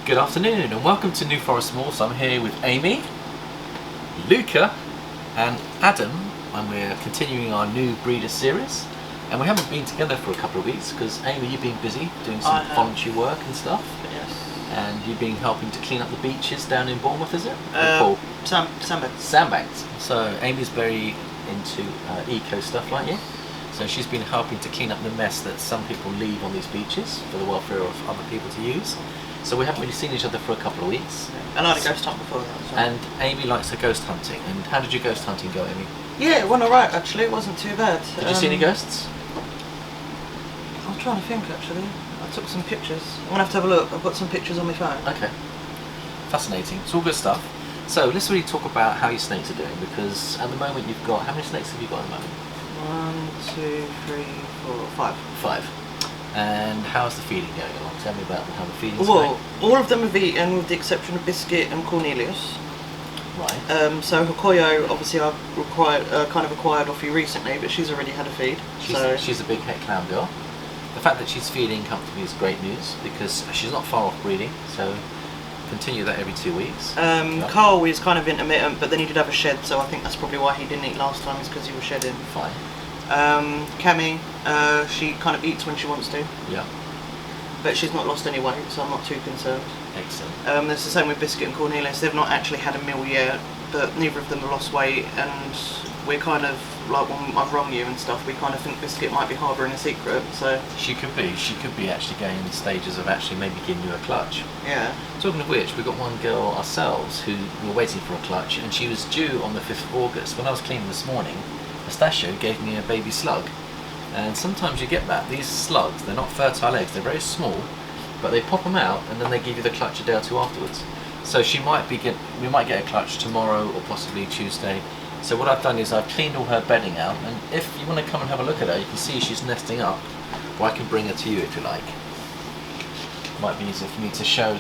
Good afternoon and welcome to New Forest Morphs. I'm here with Amy, Luca and Adam, and we're continuing our new breeder series. And we haven't been together for a couple of weeks because Amy, you've been busy doing some voluntary work and stuff. Yes. And you've been helping to clean up the beaches down in Bournemouth, is it? Sandbanks. Sandbanks. So Amy's very into eco stuff like you. So she's been helping to clean up the mess that some people leave on these beaches for the welfare of other people to use. So we haven't really seen each other for a couple of weeks. And I had a ghost hunt before that. So. And Amy likes her ghost hunting. And how did your ghost hunting go, Amy? Yeah, it went alright actually, it wasn't too bad. Did you see any ghosts? I'm trying to think actually. I took some pictures. I'm going to have a look. I've got some pictures on my phone. Okay. Fascinating. It's all good stuff. So let's really talk about how your snakes are doing, because at the moment you've got, how many snakes have you got at the moment? 1, 2, 3, 4, 5. 5. And how's the feeding going along? Tell me about how the feeding's Well, going. all of them have eaten with the exception of Biscuit and Cornelius. Right. So Hokoyo, obviously I've kind of acquired off you recently, but she's already had a feed. She's a big het clown girl. The fact that she's feeding comfortably is great news because she's not far off breeding, so continue that every 2 weeks. Carl is kind of intermittent, but then he did have a shed, so I think that's probably why he didn't eat last time, is because he was shedding. Fine. Cammy, she kind of eats when she wants to. Yeah. But she's not lost any weight, so I'm not too concerned. Excellent. It's the same with Biscuit and Cornelius. They've not actually had a meal yet, but neither of them have lost weight, and we're kind of, like when I've rung you and stuff, we kind of think Biscuit might be harbouring a secret, so... She could be actually going in stages of actually maybe giving you a clutch. Yeah. Talking of which, we've got one girl ourselves who were waiting for a clutch, and she was due on the 5th of August. When I was cleaning this morning, Pistachio gave me a baby slug. And sometimes you get that. These slugs, they're not fertile eggs, they're very small, but they pop them out and then they give you the clutch a day or two afterwards. So we might get a clutch tomorrow or possibly Tuesday. So what I've done is I've cleaned all her bedding out, and if you want to come and have a look at her, you can see she's nesting up, or I can bring her to you if you like. Might be easier for me to show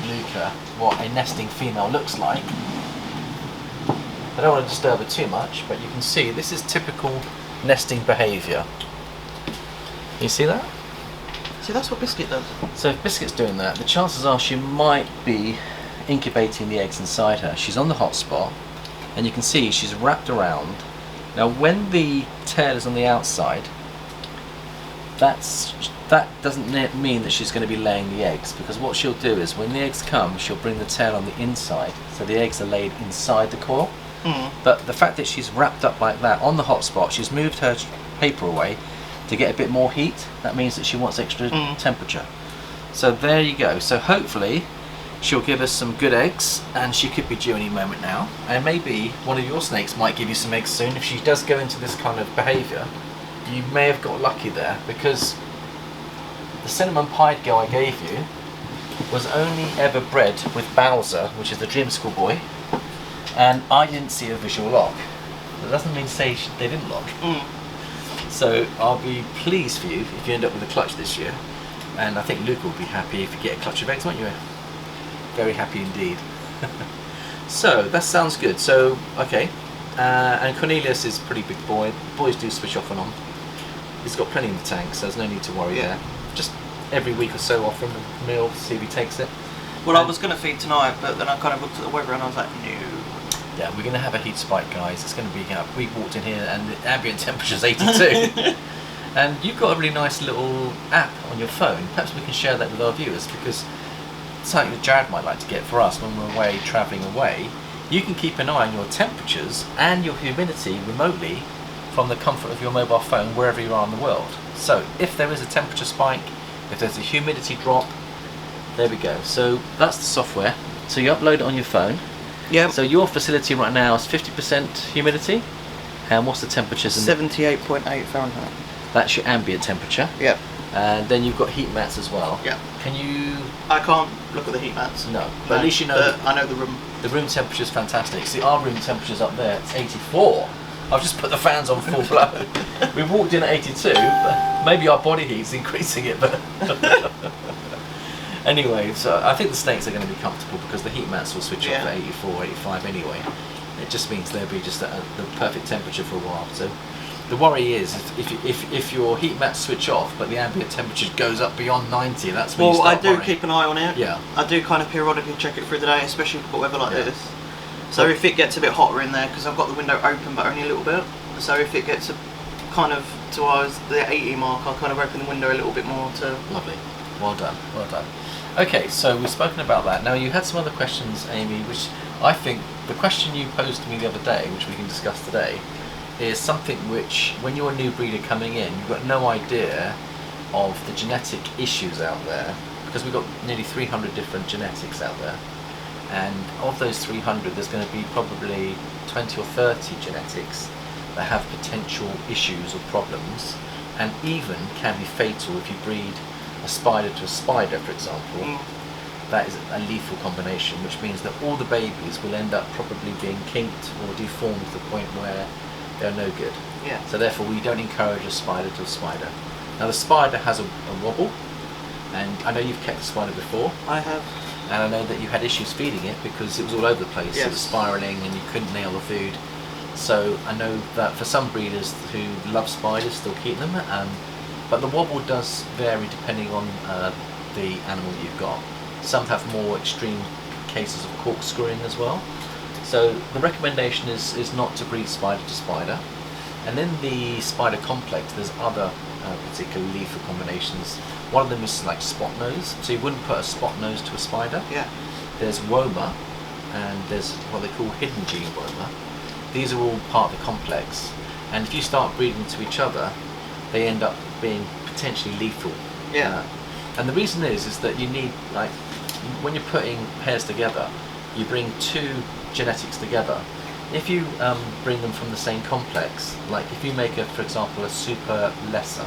Luca what a nesting female looks like. I don't want to disturb her too much, but you can see this is typical nesting behaviour. You see that? See, that's what Biscuit does. So if Biscuit's doing that, the chances are she might be incubating the eggs inside her. She's on the hot spot, and you can see she's wrapped around. Now when the tail is on the outside, that doesn't mean that she's going to be laying the eggs, because what she'll do is when the eggs come, she'll bring the tail on the inside, so the eggs are laid inside the coil. But the fact that she's wrapped up like that on the hot spot, she's moved her paper away to get a bit more heat. That means that she wants extra temperature. So there you go. So hopefully she'll give us some good eggs, and she could be due any moment now. And maybe one of your snakes might give you some eggs soon. If she does go into this kind of behaviour, you may have got lucky there, because the cinnamon pied girl I gave you was only ever bred with Bowser, which is the dream school boy, and I didn't see a visual lock. That doesn't mean to say they didn't lock. So I'll be pleased for you if you end up with a clutch this year, and I think Luca will be happy if you get a clutch of eggs, won't you? Very happy indeed. So that sounds good. So okay, and Cornelius is a pretty big boy. Boys do switch off and on. He's got plenty in the tank, so there's no need to worry there. Just every week or so offer him a meal, see if he takes it. Well, I was going to feed tonight, but then I kind of looked at the weather and I was like, no. Yeah, we're going to have a heat spike, guys. It's going to be, we walked in here and the ambient temperature is 82. And you've got a really nice little app on your phone. Perhaps we can share that with our viewers, because it's something that Jared might like to get for us when we're away, travelling away. You can keep an eye on your temperatures and your humidity remotely from the comfort of your mobile phone wherever you are in the world. So if there is a temperature spike, if there's a humidity drop, there we go. So that's the software. So you upload it on your phone. Yeah. So your facility right now is 50% humidity, and what's the temperatures? 78.8 Fahrenheit. That's your ambient temperature. Yep. And then you've got heat mats as well. Yeah. Can you? I can't look at the heat mats. No, but at least you know. I know the room. The room temperature is fantastic. See, our room temperature's up there. It's 84. I've just put the fans on full blow. We walked in at 82. But maybe our body heat's increasing it, but. Anyway, so I think the snakes are going to be comfortable because the heat mats will switch off at 84, 85 anyway. It just means they'll be just at the perfect temperature for a while. So The worry is if your heat mats switch off, but the ambient temperature goes up beyond 90, that's when you Well, I start do worrying. keep an eye on it. Yeah. I do kind of periodically check it through the day, especially for weather like Yeah. this. So if it gets a bit hotter in there, because I've got the window open but only a little bit, so if it gets kind of towards the 80 mark, I'll kind of open the window a little bit more to... Lovely. Well done. Well done. Okay, so we've spoken about that. Now you had some other questions, Amy, which I think the question you posed to me the other day, which we can discuss today, is something which, when you're a new breeder coming in, you've got no idea of the genetic issues out there, because we've got nearly 300 different genetics out there, and of those 300 there's going to be probably 20 or 30 genetics that have potential issues or problems, and even can be fatal if you breed a spider to a spider, for example. That is a lethal combination, which means that all the babies will end up probably being kinked or deformed to the point where they're no good. Yeah. So therefore we don't encourage a spider to a spider. Now the spider has a wobble, and I know you've kept the spider before, I have. and I know that you had issues feeding it because it was all over the place. Yes. It was spiralling and you couldn't nail the food. So I know that for some breeders who love spiders still keep them, but the wobble does vary depending on the animal you've got. Some have more extreme cases of corkscrewing as well. So the recommendation is not to breed spider to spider. And in the spider complex there's other particular lethal combinations. One of them is like spot nose, so you wouldn't put a spot nose to a spider. Yeah. There's woma, and there's what they call hidden gene woma. These are all part of the complex, and if you start breeding to each other, they end up being potentially lethal. Yeah. And the reason is that you need, like, when you're putting pairs together, you bring two genetics together. If you bring them from the same complex, like if you make for example, a super lesser,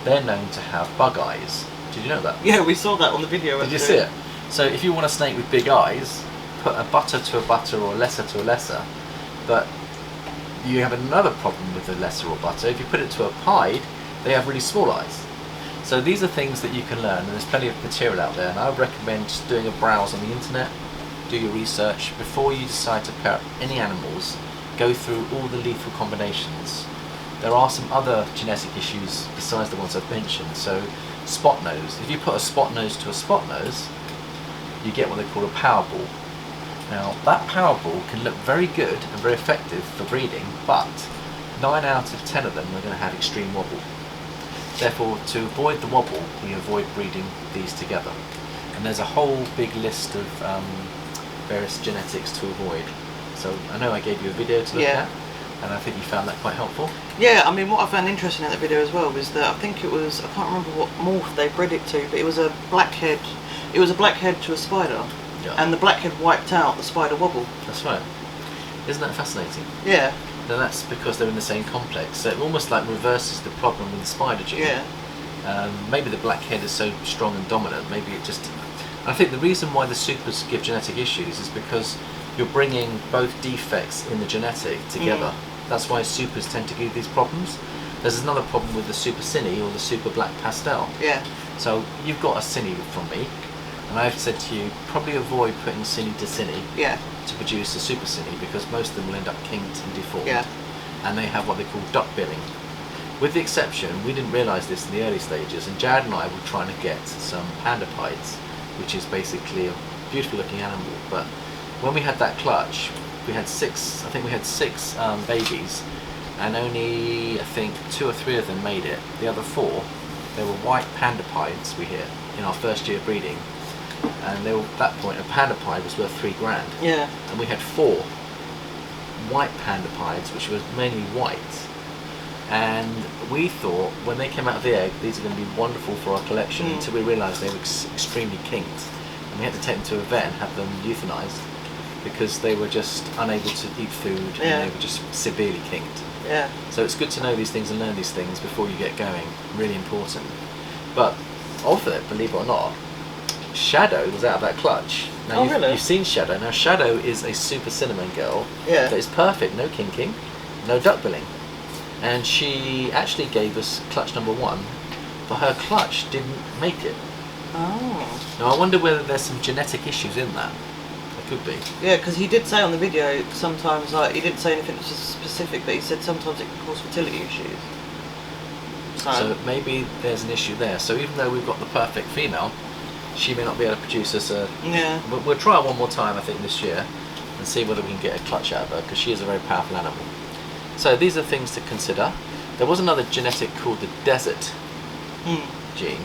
they're known to have bug eyes. Did you know that? Yeah, we saw that on the video. Did you see it? So if you want a snake with big eyes, put a butter to a butter or a lesser to a lesser. But you have another problem with the lesser or butter. If you put it to a pied, they have really small eyes. So these are things that you can learn, and there's plenty of material out there, and I would recommend just doing a browse on the internet, do your research before you decide to pair up any animals. Go through all the lethal combinations. There are some other genetic issues besides the ones I've mentioned. So spot nose, if you put a spot nose to a spot nose, you get what they call a power ball. Now that power ball can look very good and very effective for breeding, but 9 out of 10 of them are going to have extreme wobble. Therefore, to avoid the wobble, we avoid breeding these together. And there's a whole big list of various genetics to avoid. So I know I gave you a video to look at, and I think you found that quite helpful. Yeah, I mean, what I found interesting in that video as well was that I think it was, I can't remember what morph they bred it to, but it was a blackhead. It was a blackhead to a spider, and the blackhead wiped out the spider wobble. That's right. Isn't that fascinating? Yeah. Now that's because they're in the same complex, so it almost like reverses the problem with the spider gene. Yeah. Maybe the blackhead is so strong and dominant, maybe it just... I think the reason why the supers give genetic issues is because you're bringing both defects in the genetic together. That's why supers tend to give these problems. There's another problem with the super cine or the super black pastel. Yeah. So you've got a cine from me, and I've said to you, probably avoid putting cine to cine to produce a super cine, because most of them will end up kinked and deformed. Yeah. And they have what they call duck billing. With the exception, we didn't realise this in the early stages, and Jared and I were trying to get some panda pieds, which is basically a beautiful looking animal, but when we had that clutch, we had six babies, and only I think 2 or 3 of them made it. The other 4, they were white panda pieds we hit in our first year of breeding, and they were, at that point a panda pied was worth $3,000. Yeah. And we had 4 white panda pieds, which was mainly white. And we thought, when they came out of the egg, these are going to be wonderful for our collection, until we realised they were extremely kinked. And we had to take them to a vet and have them euthanized, because they were just unable to eat food, and they were just severely kinked. Yeah. So it's good to know these things and learn these things before you get going, really important. But of it, believe it or not, Shadow was out of that clutch. Now really? You've seen Shadow. Now Shadow is a super cinnamon girl that is perfect, no kinking, no duck billing. And she actually gave us clutch number 1, but her clutch didn't make it. Oh. Now I wonder whether there's some genetic issues in that. could be. Yeah, because he did say on the video sometimes, like, he didn't say anything specific, but he said sometimes it can cause fertility issues. So maybe there's an issue there. So even though we've got the perfect female, she may not be able to produce us a... Yeah. We'll try one more time, I think, this year, and see whether we can get a clutch out of her, because she is a very powerful animal. So these are things to consider. There was another genetic called the desert gene,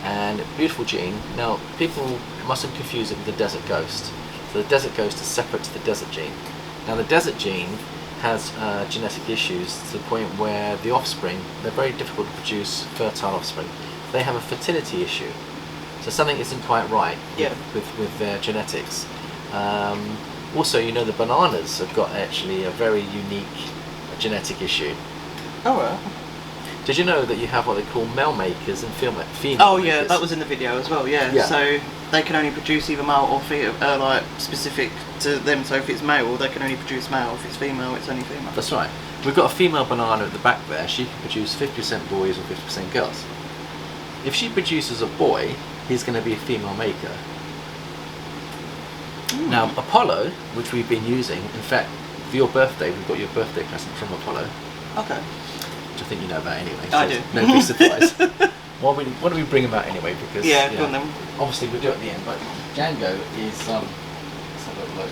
and beautiful gene. Now, people mustn't confuse it with the desert ghost. So the desert ghost is separate to the desert gene. Now, the desert gene has genetic issues to the point where the offspring, they're very difficult to produce fertile offspring. They have a fertility issue. So something isn't quite right with their genetics. Also, you know, the bananas have got actually a very unique genetic issue. Oh, right. Did you know that you have what they call male makers and female makers? Oh, yeah, that was in the video as well, yeah. So they can only produce either male or female, like specific to them. So if it's male, they can only produce male. If it's female, it's only female. That's right. We've got a female banana at the back there. She can produce 50% boys or 50% girls. If she produces a boy, he's going to be a female maker. Now, Apollo, which we've been using, in fact, for your birthday, we've got your birthday present from Apollo. Okay. Which I think you know about anyway. So I do. No big surprise. Why don't we bring him out anyway? Because go on then. Obviously we'll do it at the end. But Django is let's have a look.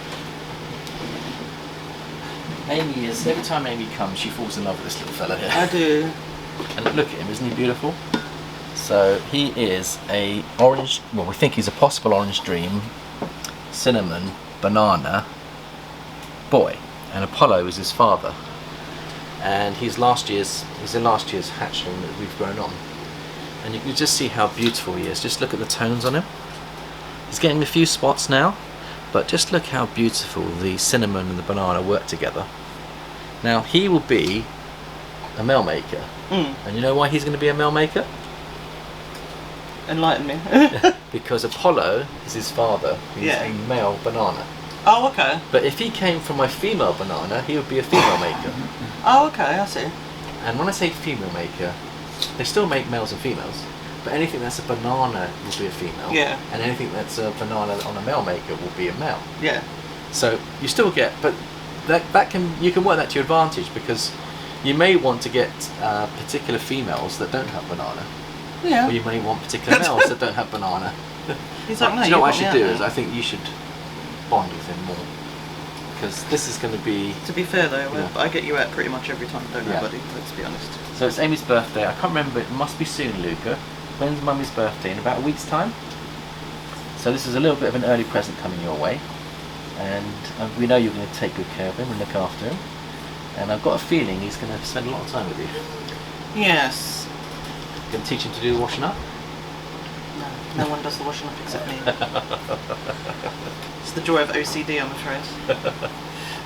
Amy is, every time Amy comes, she falls in love with this little fella here. I do. And look at him, isn't he beautiful? So he is a orange. Well, we think he's a possible orange dream, cinnamon, banana boy, and Apollo is his father. And he's in last year's hatchling that we've grown on. And you can just see how beautiful he is. Just look at the tones on him. He's getting a few spots now, but just look how beautiful the cinnamon and the banana work together. Now he will be a male maker. And you know why he's going to be a male maker? Enlighten me. Because Apollo is his father. He's a male banana. Oh, okay. But if he came from a female banana, he would be a female maker. Oh, okay, I see. And when I say female maker, they still make males and females, but anything that's a banana will be a female. Yeah. And anything that's a banana on a male maker will be a male. Yeah. So you still get, but you can work that to your advantage, because you may want to get particular females that don't have banana. Yeah. Or you may want particular males that don't have banana. He's like, no, do you know what I should do? Is I think you should bond with him more, because this is going to be... To be fair though, I get you out pretty much every time, don't I, buddy? Let's be honest. So it's Amy's birthday. I can't remember, it must be soon, Luca. When's Mummy's birthday? In about a week's time? So this is a little bit of an early present coming your way. And we know you're going to take good care of him and look after him. And I've got a feeling he's going to spend a lot of time with you. Yes. Going to teach him to do the washing up? No one does the washing up except me. It's the joy of OCD, I'm afraid.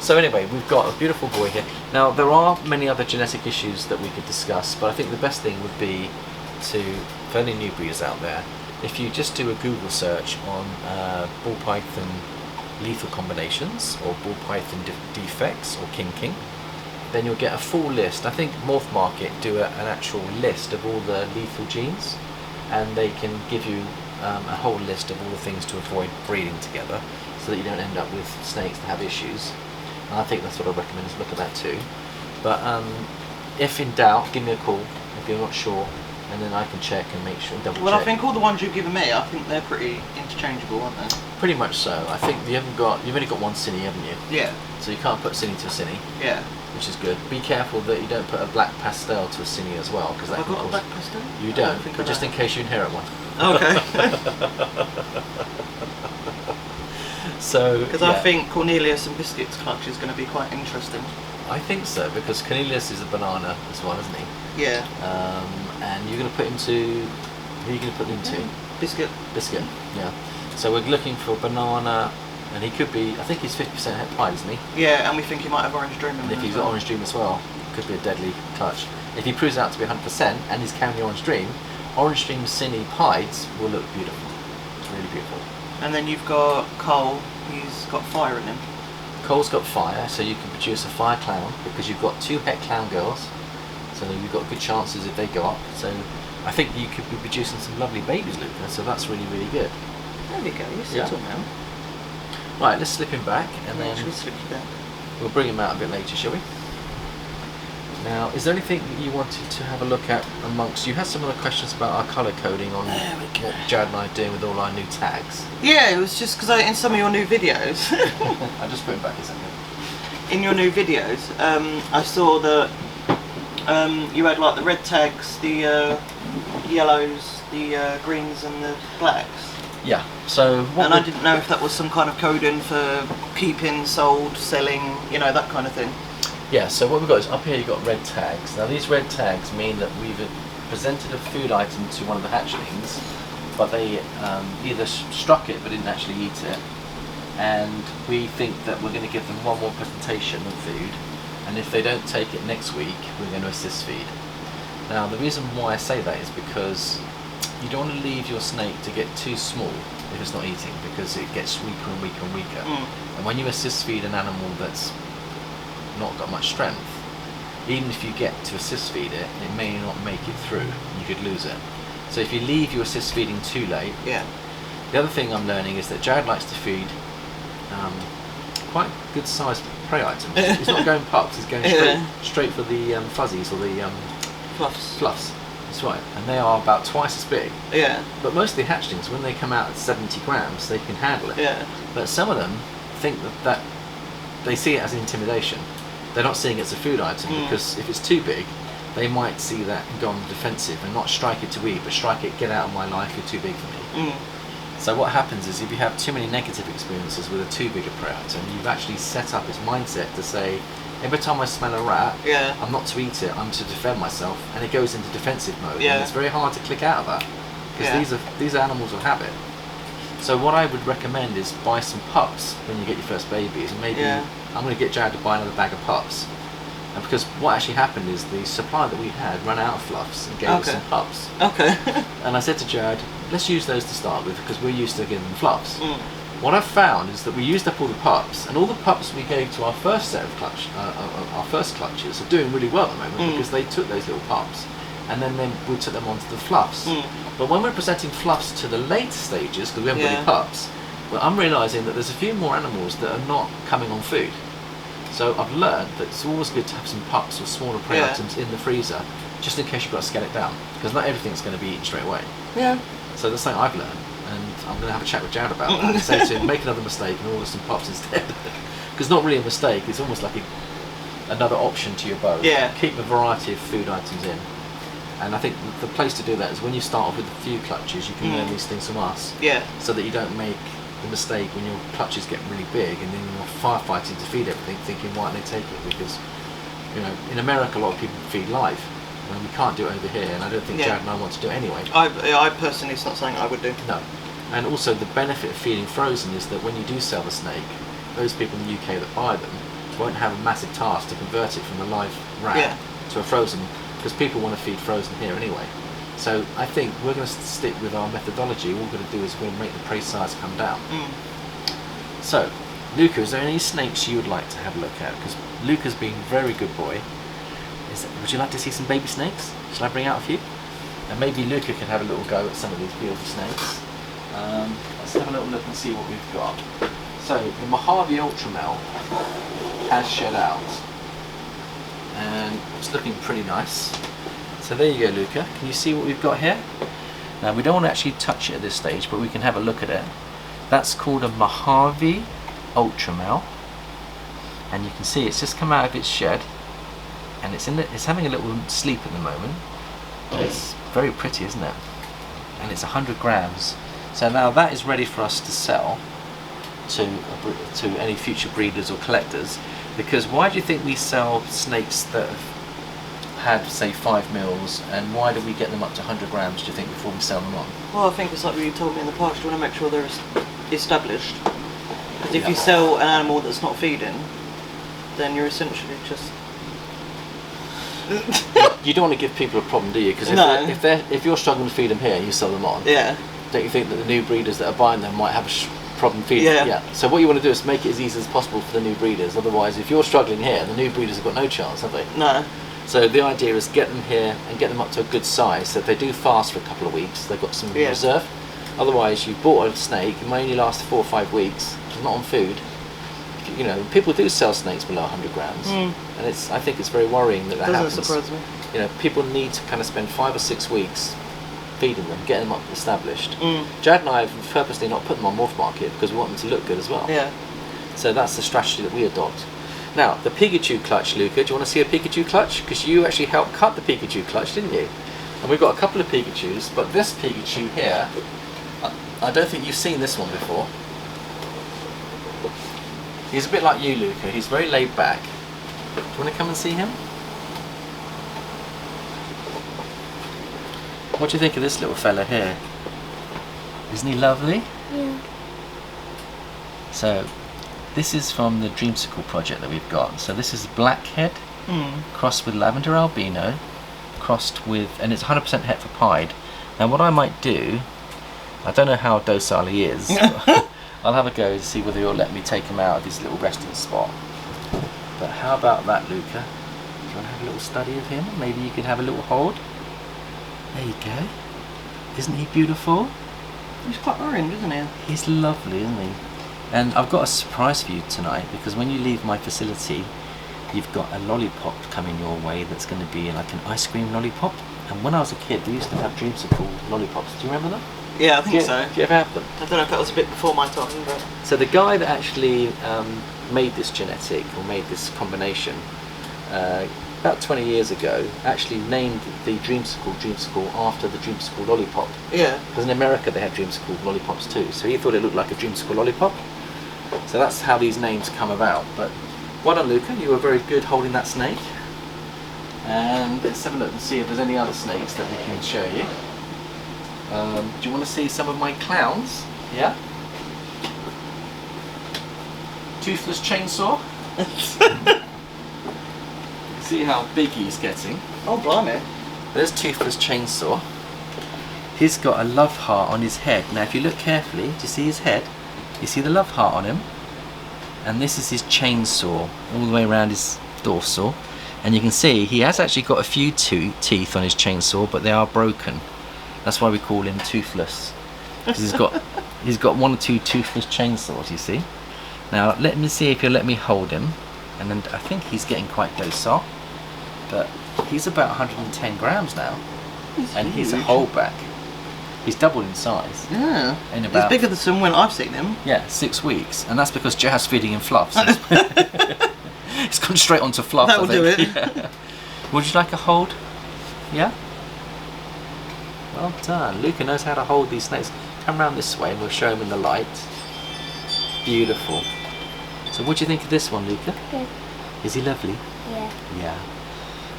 So anyway, we've got a beautiful boy here. Now, there are many other genetic issues that we could discuss, but I think the best thing would be to, for any new breeders out there, if you just do a Google search on ball python lethal combinations, or ball python defects, or kinking, then you'll get a full list. I think Morph Market do an actual list of all the lethal genes, and they can give you a whole list of all the things to avoid breeding together, so that you don't end up with snakes that have issues. And I think that's what I recommend, is look at that too. But if in doubt, give me a call if you're not sure, and then I can check and make sure, double check. Well, I think all the ones you've given me, I think they're pretty interchangeable, aren't they? Pretty much so. I think you've only got one cine, haven't you? Yeah. So you can't put cine to a cine. Yeah. Which is good. Be careful that you don't put a black pastel to a cine as well, because that Have can I got cause... a black pastel? You don't, but just in case you inherit one. Okay. So, because I think Cornelius and Biscuit's clutch is going to be quite interesting. I think so, because Cornelius is a banana as well, isn't he? Yeah. And you're going to put him to... Who are you going to put him to? Biscuit. Biscuit, yeah. So we're looking for a banana, and he could be... I think he's 50% het pied, isn't he? Yeah, and we think he might have Orange Dream in And him. if he's got Orange Dream as well, could be a deadly clutch. If he proves out to be 100% and he's carrying the Orange Dream cine pieds will look beautiful. Really beautiful. And then you've got Cole, he's got fire in him. Cole's got fire, so you can produce a fire clown, because you've got 2 het clown girls, so you've got good chances if they go up. So I think you could be producing some lovely babies, Luca, so that's really, really good. There we go, you settle now. Right, let's slip him back and then Should we slip you back? we'll bring him out a bit later, shall we? Now, is there anything that you wanted to have a look at amongst... You had some other questions about our colour coding on what Jared and I are doing with all our new tags. Yeah, it was just because in some of your new videos... I'll just put him back a second. In your new videos, I saw that you had like the red tags, the yellows, the greens and the blacks. Yeah, so... And I didn't know if that was some kind of coding for keeping, sold, selling, you know, that kind of thing. Yeah, so what we've got is up here you've got red tags. Now these red tags mean that we've presented a food item to one of the hatchlings, but they either struck it but didn't actually eat it, and we think that we're going to give them one more presentation of food, and if they don't take it next week, we're going to assist feed. Now the reason why I say that is because you don't want to leave your snake to get too small if it's not eating, because it gets weaker and weaker and weaker. And when you assist feed an animal that's not got much strength, even if you get to assist feed it, it may not make it through. You could lose it. So if you leave your assist feeding too late, the other thing I'm learning is that Jared likes to feed quite good sized prey items. He's not going pups, he's going straight for the fuzzies or the fluffs. That's right, and they are about twice as big. But most of the hatchlings, when they come out at 70 grams, they can handle it. But some of them think that they see it as intimidation. They're not seeing it as a food item, because if it's too big, they might see that and go on the defensive and not strike it to eat, but strike it, get out of my life, you're too big for me. So what happens is if you have too many negative experiences with a too big a prey item, you've actually set up its mindset to say, every time I smell a rat, I'm not to eat it, I'm to defend myself, and it goes into defensive mode. And it's very hard to click out of that, because these are animals of habit. So what I would recommend is buy some pups when you get your first babies, and maybe I'm going to get Jared to buy another bag of pups. And because what actually happened is the supply that we had ran out of fluffs and gave us some pups. And I said to Jared, let's use those to start with, because we're used to giving them fluffs. What I've found is that we used up all the pups, and all the pups we gave to our first set of our first clutches are doing really well at the moment, because they took those little pups, and then we took them onto the fluffs. But when we're presenting fluffs to the later stages, because we haven't got any pups, well, I'm realising that there's a few more animals that are not coming on food. So I've learned that it's always good to have some pups or smaller prey items in the freezer, just in case you've got to scale it down, because not everything's going to be eaten straight away. So that's something I've learned, and I'm going to have a chat with Jared about that and say to him, make another mistake and order some pups instead. Because not really a mistake, it's almost like another option to your bow. Keep a variety of food items in. And I think the place to do that is when you start off with a few clutches, you can learn these things from us, so that you don't make the mistake when your clutches get really big and then you're firefighting to feed everything, thinking why don't they take it, because you know in America a lot of people feed live, and we can't do it over here, and I don't think Jared and I want to do it anyway. I personally, it's not something I would do. No. And also the benefit of feeding frozen is that when you do sell the snake, those people in the UK that buy them won't have a massive task to convert it from a live rat to a frozen, because people want to feed frozen here anyway. So I think we're going to stick with our methodology. All we're going to do is we'll make the prey size come down. So, Luca, is there any snakes you would like to have a look at? Because Luca's been a very good boy. Would you like to see some baby snakes? Shall I bring out a few? And maybe Luca can have a little go at some of these beautiful snakes. Let's have a little look and see what we've got. So, the Mojave Ultramel has shed out, and it's looking pretty nice. So there you go, Luca. Can you see what we've got here? Now we don't want to actually touch it at this stage, but we can have a look at it. That's called a Mojave Ultramel, and you can see it's just come out of its shed, and it's having a little sleep at the moment. It's very pretty, isn't it? And it's 100 grams. So now that is ready for us to sell to any future breeders or collectors. Because why do you think we sell snakes that have had, say, 5 mils, and why do we get them up to 100 grams, do you think, before we sell them on? Well, I think it's like you told me in the past, you want to make sure they're established. Because if you sell an animal that's not feeding, then you're essentially just... You don't want to give people a problem, do you? Because if you're struggling to feed them here and you sell them on, don't you think that the new breeders that are buying them might have a problem feeding them? So what you want to do is make it as easy as possible for the new breeders. Otherwise, if you're struggling here, the new breeders have got no chance, have they? No. So the idea is get them here and get them up to a good size, so if they do fast for a couple of weeks, they've got some reserve. Otherwise, you bought a snake, it may only last 4 or 5 weeks, it's not on food. You know, people do sell snakes below 100 grams, and I think it's very worrying that happens. Doesn't surprise me. You know, people need to kind of spend 5 or 6 weeks feeding them, getting them up established. Jad and I have purposely not put them on Morph Market because we want them to look good as well. Yeah. So that's the strategy that we adopt. Now, the Pikachu clutch, Luca, do you want to see a Pikachu clutch? Because you actually helped cut the Pikachu clutch, didn't you? And we've got a couple of Pikachus, but this Pikachu here, I don't think you've seen this one before. He's a bit like you, Luca. He's very laid back. Do you want to come and see him? What do you think of this little fella here? Isn't he lovely? Yeah. So, this is from the Dreamsicle project that we've got. So this is Blackhead crossed with Lavender Albino, crossed with, and it's 100% het for pied. Now what I might do, I don't know how docile he is, but I'll have a go to see whether he'll let me take him out of his little resting spot. But how about that, Luca? Do you want to have a little study of him? Maybe you could have a little hold? There you go. Isn't he beautiful? He's quite orange, isn't he? He's lovely, isn't he? And I've got a surprise for you tonight, because when you leave my facility, you've got a lollipop coming your way that's going to be like an ice cream lollipop. And when I was a kid, we used to have Dreamsicle lollipops. Do you remember them? Yeah, I think so. Do you ever have them? I don't know if that was a bit before my time, but... So the guy that actually made this genetic, or made this combination, about 20 years ago, actually named the Dreamsicle after the Dreamsicle lollipop. Yeah. Because in America they had Dreamsicle lollipops too, so he thought it looked like a Dreamsicle lollipop. So that's how these names come about. But well done, Luca, you were very good holding that snake. And let's have a look and see if there's any other snakes that we can show you. Do you want to see some of my clowns? Yeah? Toothless chainsaw. See how big he's getting. Oh, blimey. There's Toothless Chainsaw. He's got a love heart on his head. Now if you look carefully, do you see his head? You see the love heart on him? And this is his chainsaw, all the way around his dorsal. And you can see he has actually got a few teeth on his chainsaw, but they are broken. That's why we call him Toothless. Because he's got 1 or 2 toothless chainsaws, you see. Now let me see if you'll let me hold him. And then I think he's getting quite docile. But he's about 110 grams now. And he's a holdback. He's doubled in size. Yeah. In about, he's bigger than when I've seen him. Yeah, 6 weeks. And that's because Jazz feeding him fluff. So it's gone straight onto fluff. That will do it. Yeah. Would you like a hold? Yeah? Well done. Luca knows how to hold these snakes. Come round this way and we'll show him in the light. Beautiful. So what do you think of this one, Luca? Good. Is he lovely? Yeah. Yeah.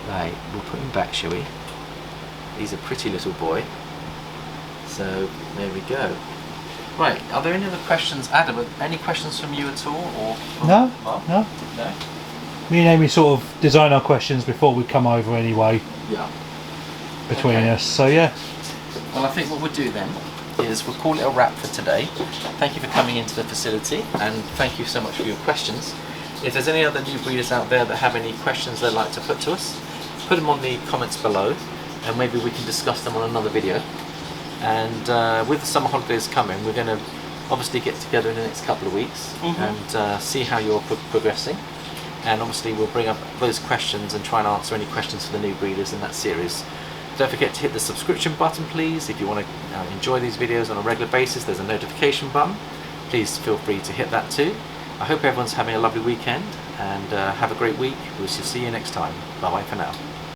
Right, we'll put him back, shall we? He's a pretty little boy. So, there we go. Right, are there any other questions? Adam, any questions from you at all? Or from No, Mark? no. No? Me and Amy sort of design our questions before we come over anyway, Yeah. between Okay. us. So yeah. Well, I think what we'll do then is we'll call it a wrap for today. Thank you for coming into the facility, and thank you so much for your questions. If there's any other new breeders out there that have any questions they'd like to put to us, put them on the comments below, and maybe we can discuss them on another video. And with the summer holidays coming, we're going to obviously get together in the next couple of weeks and see how you're progressing. And obviously we'll bring up those questions and try and answer any questions for the new breeders in that series. Don't forget to hit the subscription button, please. If you want to enjoy these videos on a regular basis, there's a notification button. Please feel free to hit that too. I hope everyone's having a lovely weekend, and have a great week. We'll see you next time. Bye bye for now.